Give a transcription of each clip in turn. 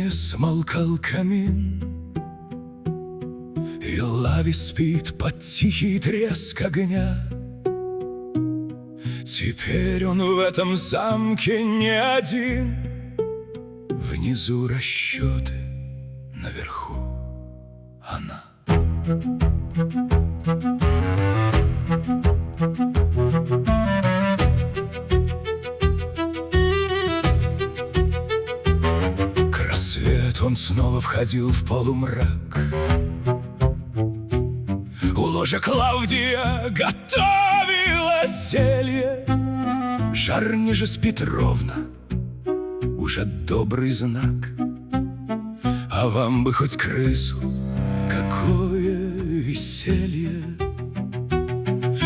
не смолкал камин, и Лави спит под тихий треск огня. Теперь он в этом замке не один. Внизу расчеты, наверху она. К рассвету он снова входил в полумрак. У ложа Клавдия готовила зелье. Жарни же спит ровно, уже добрый знак. А вам бы хоть крысу, какое веселье!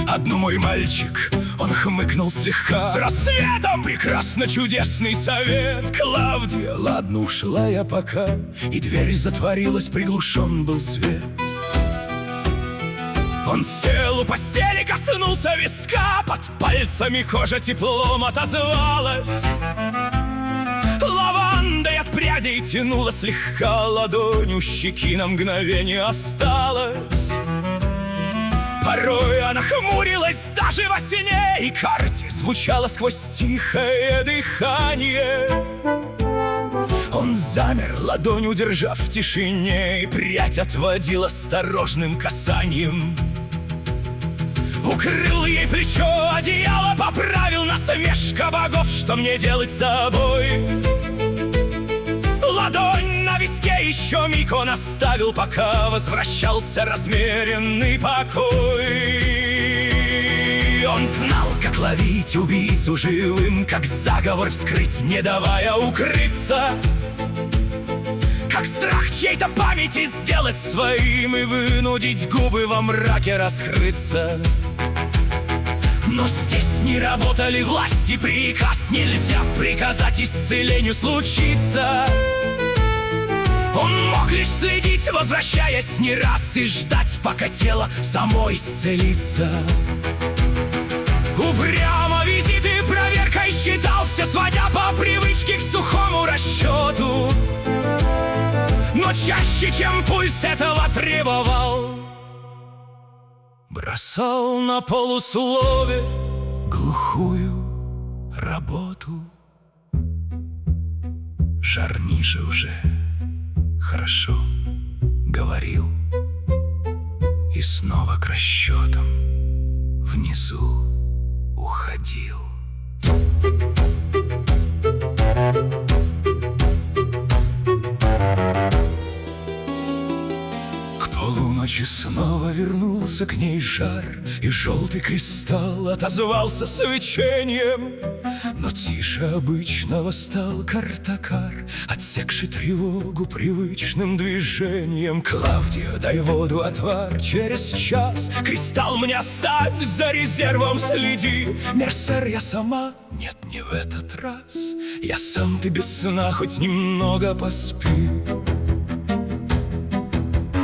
Одну мой мальчик, он хмыкнул слегка. С рассветом прекрасно чудесный совет. Клавдия, ладно, ушла я пока. И дверь затворилась, приглушен был свет. Он сел у постели, коснулся виска. Под пальцами кожа теплом отозвалась. Лавандой от прядей тянула слегка. Ладонь у щеки на мгновение осталась. Порой она хмурилась даже во сне, и карте звучало сквозь тихое дыхание. Он замер, ладонь удержав в тишине, и прядь отводил осторожным касанием. Укрыл ей плечо, одеяло поправил, насмешка богов, что мне делать с тобой? Ладонь на виске еще миг он оставил, пока возвращался размеренный покой. Он знал, как ловить убийцу живым, как заговор вскрыть, не давая укрыться, как страх чьей-то памяти сделать своим и вынудить губы во мраке раскрыться. Но здесь не работали власти, приказ нельзя приказать исцелению случиться. Он мог лишь следить, возвращаясь не раз, и ждать, пока тело само исцелится. Упрямо визиты проверкой считал, все сводя по привычке к сухому расчету. Но чаще, чем пульс этого требовал, бросал на полуслове глухую работу. Жарни же уже хорошо говорил, и снова к расчетам внизу уходил. К полуночи снова вернулся к ней жар, и желтый кристалл отозвался свечением. Но тише обычного стал Картакар, отсекший тревогу привычным движением. Клавдия, дай воду, отвар через час. Кристалл мне оставь, за резервом следи. Мерсер, я сама, нет, не в этот раз. Я сам, ты без сна, хоть немного поспи.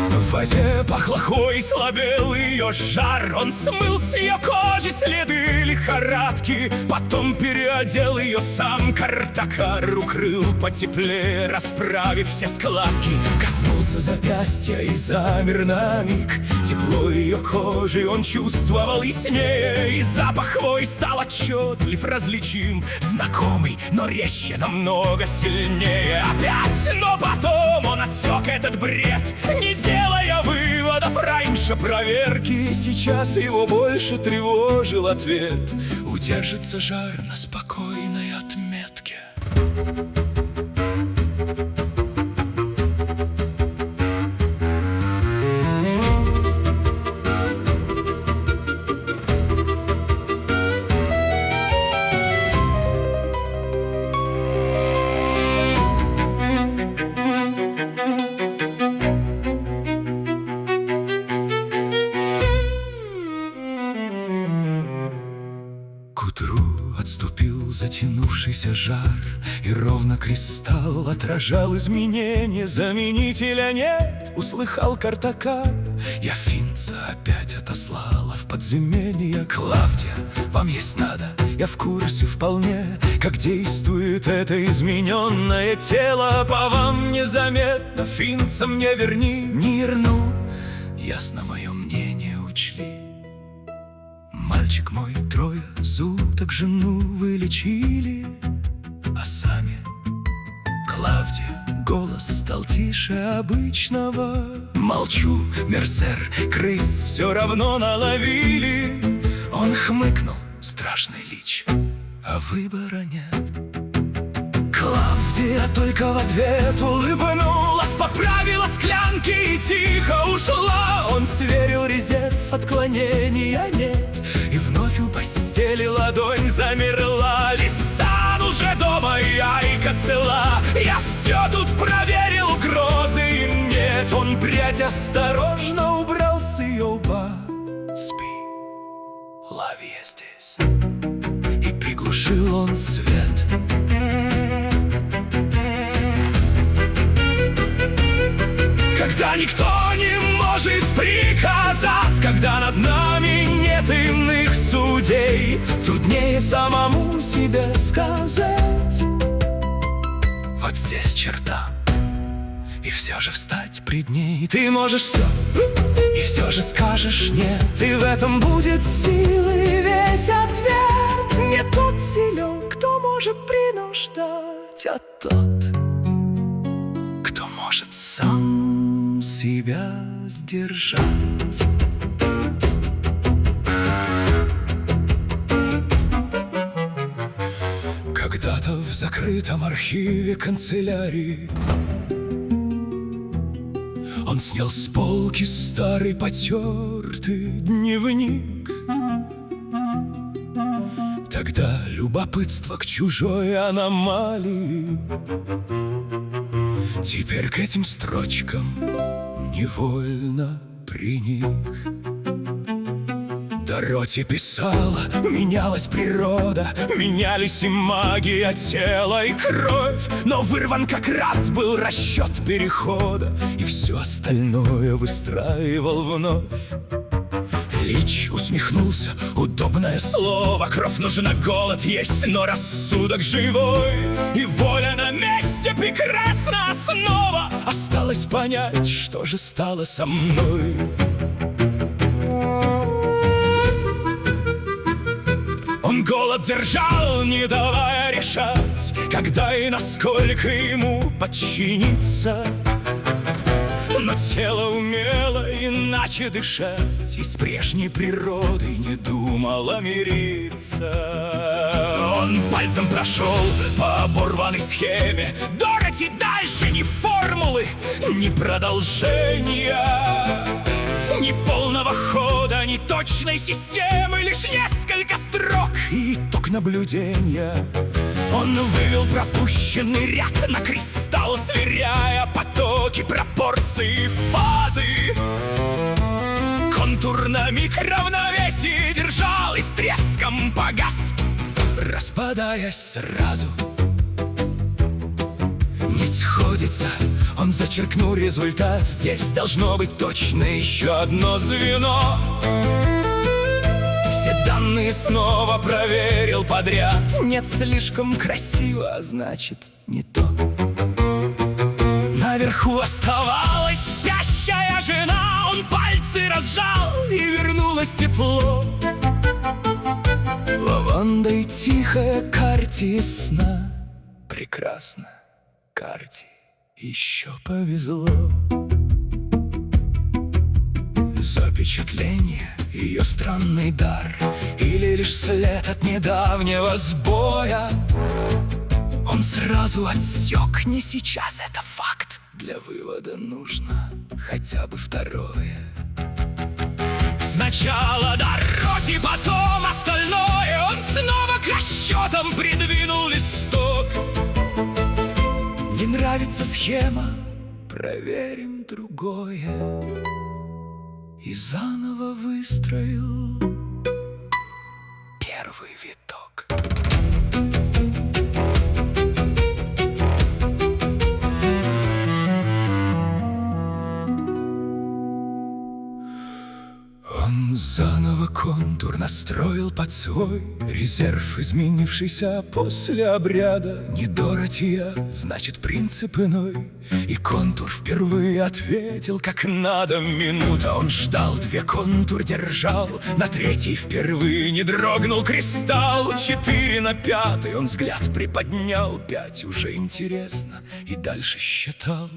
В воде пахло хвоей, слабел ее жар. Он смыл с ее кожи следы лихорадки, потом переодел ее сам. Картакар укрыл потеплее, расправив все складки. Коснулся запястья и замер на миг. Тепло ее кожи он чувствовал яснее, и запах хвои стал отчетлив, различим. Знакомый, но резче, намного сильнее. Опять, но потом он отсек этот бред, не делая выводов раньше проверки. Сейчас его больше тревожил ответ: удержится жар на спокойной отметке. К утру отступил затянувшийся жар, и ровно кристалл отражал изменения. Заменителя нет, услыхал Картакар. Я финт сердце опять отослала в подземелье. Клавдия, вам есть надо, я в курсе вполне, как действует это измененное тело. По вам незаметно, финцам не верни, не верну. Ясно, мое мнение учли. Мальчик мой, 3 суток жену вылечили, а сами Клавдия, голос стал тише обычного. Молчу, мерсер, крыс все равно наловили. Он хмыкнул, страшный лич, а выбора нет. Клавдия только в ответ улыбнулась, поправила склянки и тихо ушла. Он сверил резерв, отклонения нет, и вновь у постели ладонь замерла. Лисан уже дома, и Айка цела. Я все тут проверил, угрозы им нет. Он, брядь, осторожно убрал с ее лба. Спи, Лавия здесь. И приглушил он свет. Когда никто не может приказать, когда над нами нет иных судей, труднее самому себе сказать: вот здесь черта, и все же встать пред ней. Ты можешь все, и все же скажешь нет, и в этом будет силы весь ответ. Не тот силен, кто может принуждать, а тот, кто может сам себя сдержать. Когда-то в закрытом архиве канцелярии он снял с полки старый потертый дневник. Тогда любопытство к чужой аномалии теперь к этим строчкам невольно приник. Дороти писала, менялась природа, менялись и магия тела, и кровь. Но вырван как раз был расчет перехода, и все остальное выстраивал вновь. Лич усмехнулся, удобное слово. Кровь нужна, голод есть, но рассудок живой. И воля на месте, прекрасна основа. Осталось понять, что же стало со мной. Он голод держал, не давая решать, когда и насколько ему подчиниться. Но тело умело иначе дышать, и с прежней природой не думало мириться. Он пальцем прошел по оборванной схеме. Дороти дальше ни формулы, ни продолжения, ни полного хода, ни точной системы. Лишь несколько строк и итог наблюдения. Он вывел пропущенный ряд на кристалл, сверяя потоки, пропорции, фазы. Контур на миг равновесие держал и с треском погас, распадаясь сразу. Не сходится, он зачеркнул результат. Здесь должно быть точно еще одно звено. Все данные снова проверил подряд. Нет, слишком красиво, а значит не то. Наверху оставалась спящая жена. Он пальцы разжал, и вернулось тепло. Лаванда и тихая карте сна. Прекрасно, карте еще повезло. Запечатление, ее странный дар, или лишь след от недавнего сбоя. Он сразу отсек, не сейчас, это факт. Для вывода нужно хотя бы второе. Сначала Дороти, потом остальное. Он снова к расчетам придвинул листок. Не нравится схема, проверим другое. И заново выстроил первый виток. заново контур настроил под свой резерв, изменившийся после обряда. Не Доротья, значит, принцип иной. И контур впервые ответил как надо. Минута он ждал, 2 контур держал, на 3-й впервые не дрогнул кристалл. 4 на 5-й он взгляд приподнял, 5 уже интересно, и дальше считал.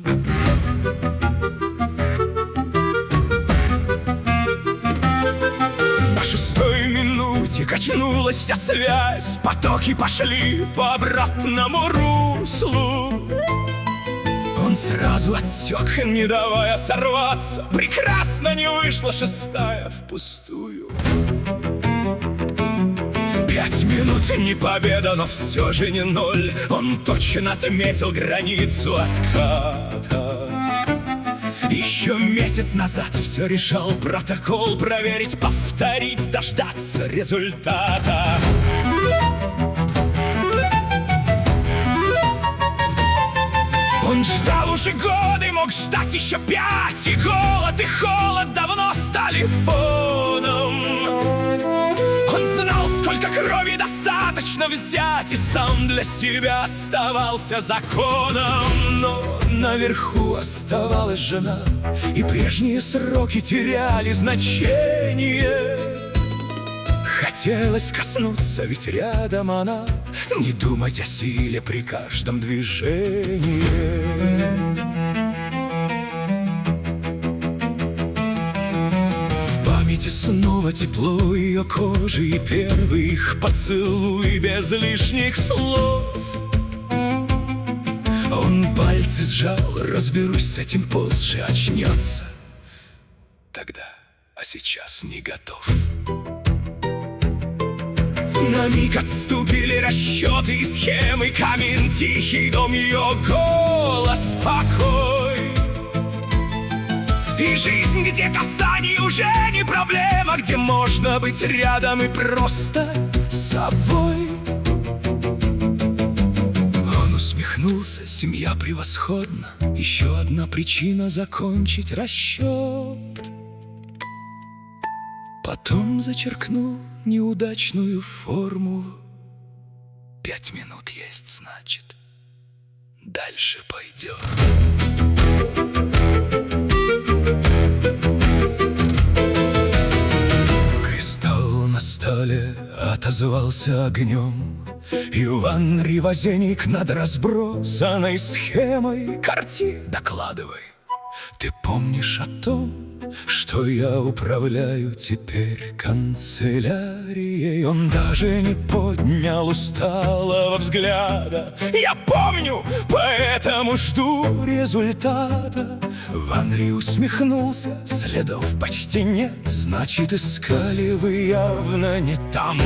На 6-й минуте качнулась вся связь, потоки пошли по обратному руслу. Он сразу отсек, не давая сорваться. Прекрасно не вышла 6-я впустую. 5 минут не победа, но все же не 0. Он точно отметил границу отката. Еще месяц назад все решал протокол проверить, повторить, дождаться результата. Он ждал уже годы, мог ждать еще 5. И голод, и холод давно стали фоном. Он знал, сколько крови достаточно взять, и сам для себя оставался законом. Но наверху оставалась жена, и прежние сроки теряли значение. Хотелось коснуться, ведь рядом она, не думать о силе при каждом движении. В памяти снова тепло ее кожи и первый их поцелуй без лишних слов. Он пальцы сжал, разберусь с этим позже, очнется тогда, а сейчас не готов. На миг отступили расчеты и схемы, камень тихий, дом ее голос, покой. И жизнь, где касание уже не проблема, где можно быть рядом и просто собой. Он усмехнулся, семья превосходна, еще одна причина закончить расчет. Потом зачеркнул неудачную формулу. 5 минут есть, значит, дальше пойдет. Кристалл на столе отозвался огнем, и Ванри возник над разбросанной схемой. Карти, докладывай, ты помнишь о том, что я управляю теперь канцелярией? Он даже не поднял усталого взгляда. Я помню, поэтому жду результата. Ванри усмехнулся, следов почти нет. Значит, искали вы явно не там.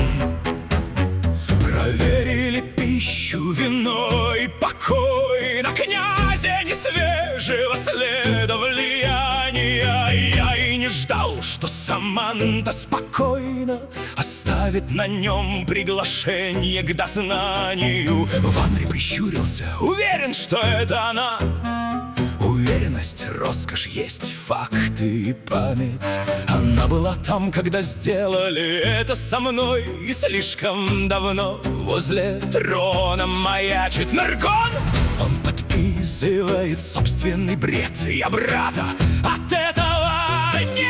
Проверили пищу, вино и покой. На князя не свежего следа влияния. Я и не ждал, что Саманта спокойно оставит на нем приглашение к дознанию. Ванри прищурился, уверен, что это она. Уверенность, роскошь, есть факты и память. Она была там, когда сделали это со мной. И слишком давно возле трона маячит Наргон. Он подписывает собственный бред. Я брата от этого не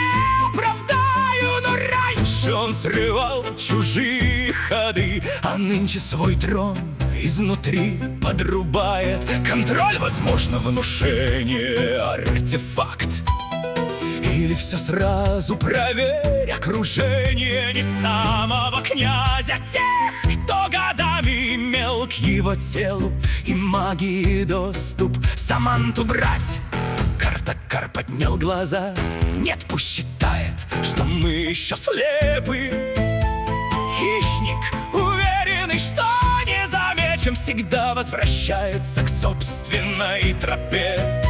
оправдаю. Но раньше он срывал чужие ходы, а нынче свой трон изнутри подрубает. Контроль, возможно, внушение, артефакт. Или все сразу проверь, окружение не самого князя. Тех, кто годами имел к его телу и магии доступ. Саманту брать. Картакар поднял глаза. Нет, пусть считает, что мы еще слепы. Хищник, уверенный, что незамечен, всегда возвращается к собственной тропе.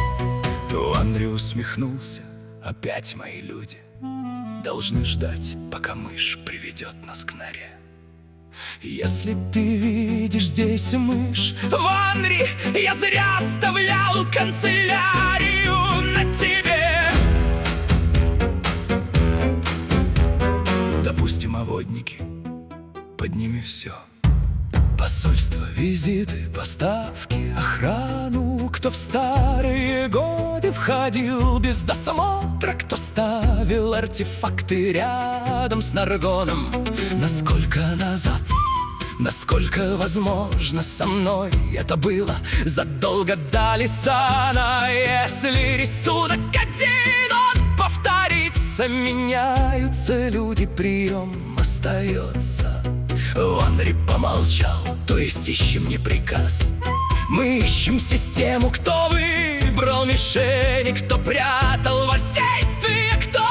Ванри усмехнулся. Опять мои люди должны ждать, пока мышь приведет нас к норе. Если ты видишь здесь мышь, Ванри, я зря оставлял канцелярию на тебе. все. Посольство, визиты, поставки, охрану. Кто в старые годы входил без досмотра, кто ставил артефакты рядом с Наргоном. Насколько назад, насколько возможно со мной это было задолго до Лисана. Если рисунок один, он повторится, меняются люди, прием остается. Ванри помолчал, то есть ищем не приказ. Мы ищем систему, кто выбрал мишени, кто прятал воздействие, кто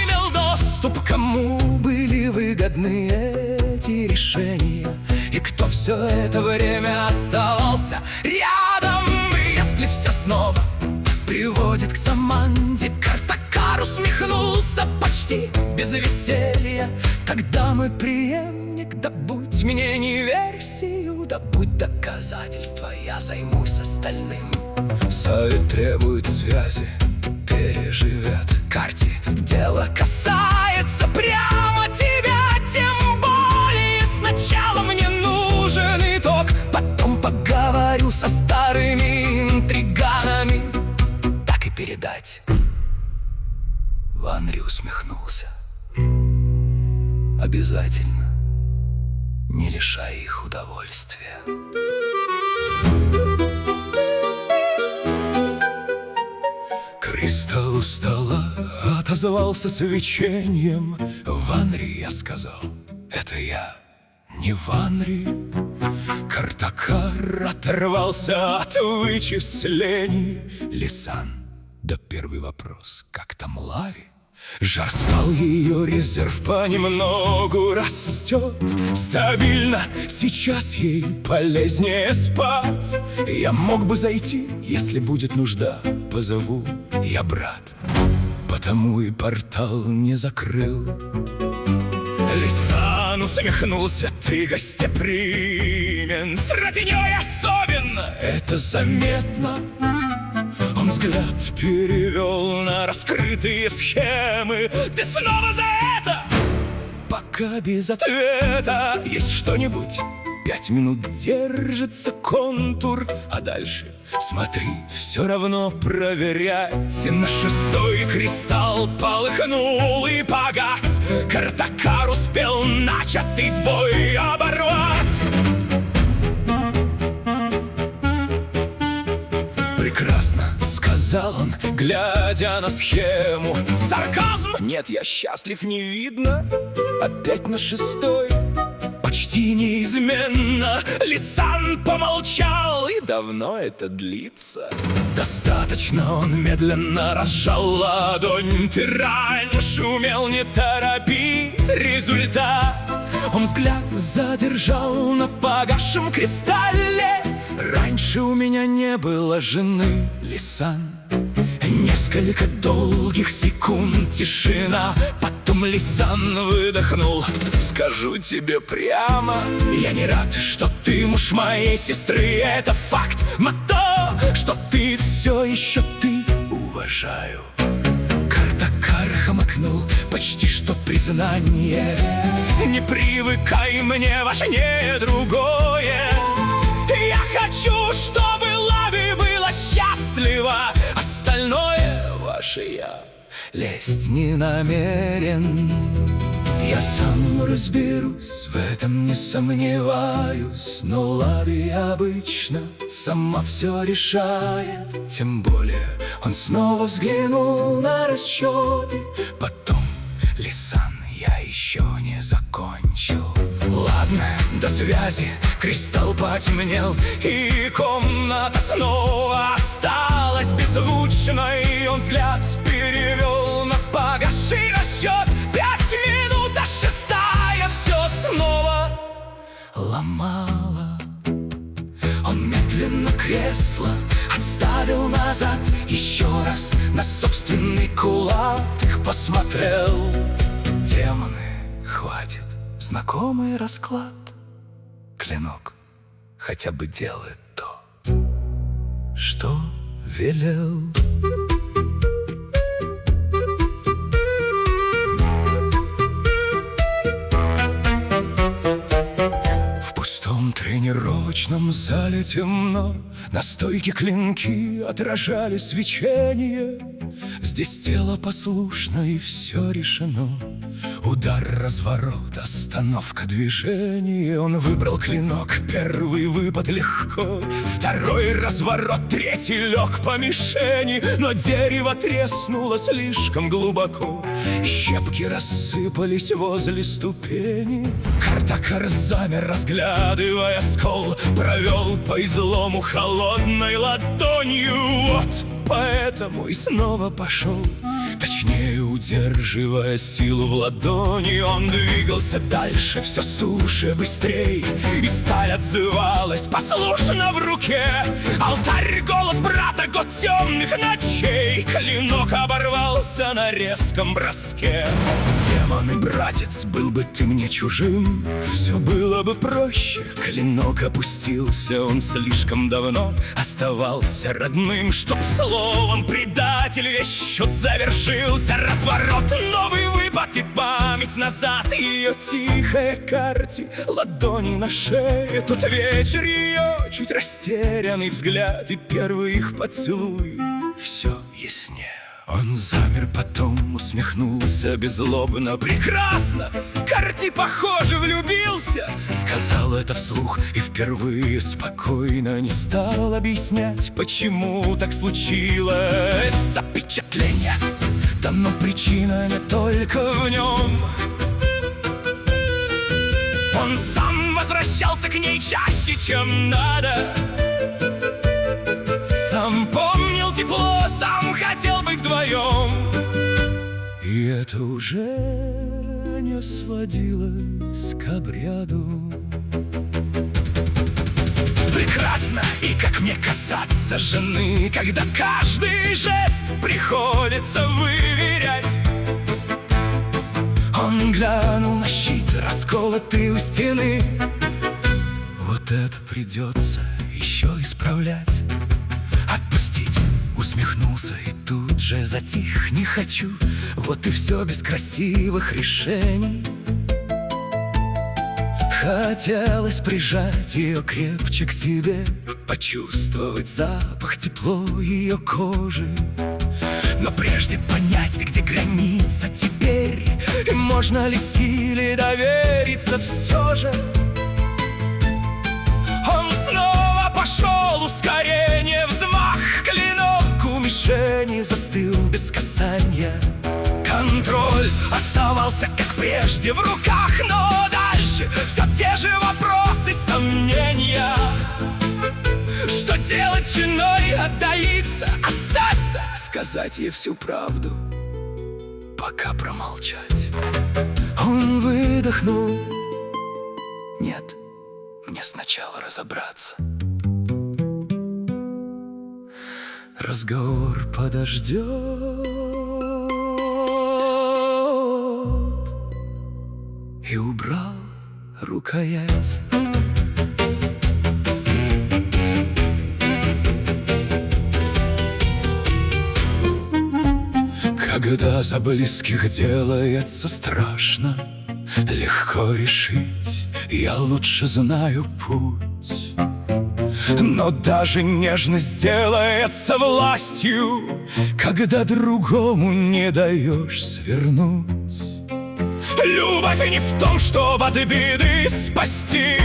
имел доступ, кому были выгодны эти решения, и кто все это время оставался рядом. И если все снова приводит к Саманде, Картакар усмехнулся почти без веселья. Тогда мой преемник, добудь мне не версию, добудь доказательства, я займусь остальным. Совет требует связи, переживет карте. Дело касается прямо тебя, тем более сначала мне нужен итог. Потом поговорю со старыми интриганами. Так и передать. Ванри усмехнулся. Обязательно. Не лишай их удовольствия. Кристалл устало отозвался свечением. Ванри, я сказал, это я, не Ванри. Картакар оторвался от вычислений. Лисан, да первый вопрос, как там Лави? Жар спал, ее резерв понемногу растет. Стабильно, сейчас ей полезнее спать. Я мог бы зайти, если будет нужда. Позову я брат, потому и портал не закрыл. Лисан усмехнулся, ты гостеприимен. С роднёй особенно это заметно. Он взгляд перевел на раскрытые схемы. Ты снова за это? Пока без ответа. Есть что-нибудь? 5 минут держится контур, а дальше смотри, все равно проверять. На 6-й кристалл полыхнул и погас. Картакар успел начатый сбой оборвать. Прекрасно, сказал он, глядя на схему. Сарказм? Нет, я счастлив, не видно. Опять на 6-й. Почти неизменно. Лисан помолчал, и давно это длится. Достаточно, он медленно разжал ладонь. Ты раньше умел не торопить результат. Он взгляд задержал на погасшем кристалле. Раньше у меня не было жены, Лисан. Несколько долгих секунд тишина. Потом Лисан выдохнул. Скажу тебе прямо, я не рад, что ты муж моей сестры. Это факт, мото, что ты все еще ты. Уважаю. Картакар хмыкнул, почти что признание. Не привыкай, мне важнее другое. Я хочу, чтобы Лави была счастлива. Остальное ваше я лезть не намерен. Я сам разберусь, в этом не сомневаюсь. Но Лави обычно сама все решает. Тем более он снова взглянул на расчеты. Потом, Лисан, я еще не закончил. Ладно, до связи. Кристалл потемнел, и комната снова осталась беззвучной. Он взгляд перевел на погасший расчет. 5 минут, а 6-я все снова ломала. Он медленно кресло отставил назад. Еще раз на собственный кулак посмотрел. Демоны, хватит. Знакомый расклад. Клинок хотя бы делает то, что велел. зале темно, на стойке клинки отражали свечение. Здесь тело послушно и все решено. Удар, разворот, остановка движения. Он выбрал клинок, первый выпад легко, второй разворот, третий лег по мишени. Но дерево треснуло слишком глубоко, щепки рассыпались возле ступени. Картакар замер, разглядывая скол, провел по излому холодной ладонью. Вот поэтому и снова пошел, точнее удерживая силу в ладони. Он двигался дальше, все суше, быстрей, и сталь отзывалась послушно в руке. Алтарь, голос брата, год темных ночей. Клинок оборвался на резком броске. Демон и братец, был бы ты мне чужим, все было бы проще. Клинок опустился, он слишком давно оставался родным, чтоб словом предатель весь счет завершился. Разворот, новый выпад и память назад. Ее тихая карте, ладони на шее. Тот вечер, ее чуть растерянный взгляд и первый их поцелуй. Все яснее. Он замер, потом усмехнулся беззлобно. Прекрасно! Карти, похоже, влюбился. Сказал это вслух и впервые спокойно не стал объяснять, почему так случилось. Запечатление, да но причина не только в нем. Он сам возвращался к ней чаще, чем надо. Сам помнил тепло, сам хотел быть вдвоем. И это уже не сводилось к обряду. Прекрасно, и как мне касаться жены, когда каждый жест приходится выверять. Он глянул на щит, расколотый у стены. Вот это придется еще исправлять. Отпустить, усмехнулся и тут же затих. Не хочу, вот и все без красивых решений. Хотелось прижать ее крепче к себе, почувствовать запах, тепло ее кожи. Но прежде понять, где граница теперь, и можно ли силе довериться все же. Он снова пошел, ускорение, взмах, клинок у мишени застыл без касания. Контроль оставался, как прежде, в руках, но дальше все те же вопросы, сомнения. Что делать женой, отдалиться, остаться, сказать ей всю правду, пока промолчать. Он выдохнул. Нет, мне сначала разобраться. Разговор подождет. И убрал рукоять. Когда за близких делается страшно, легко решить, я лучше знаю путь. Но даже нежность делается властью, когда другому не даешь свернуть. Любовь не в том, чтобы от беды спасти,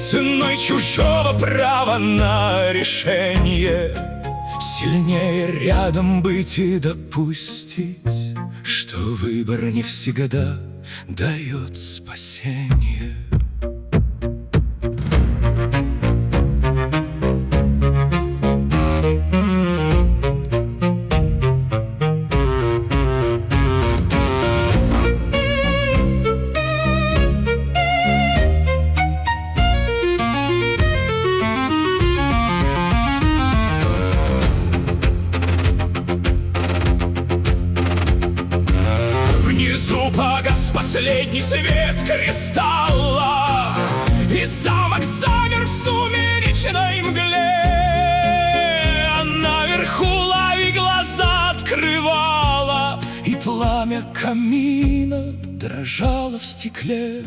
ценой чужого права на решение. Сильнее рядом быть и допустить, что выбор не всегда дает спасение. Погас последний свет кристалла, и замок замер в сумеречной мгле. А наверху лави глаза открывала, и пламя камина дрожало в стекле.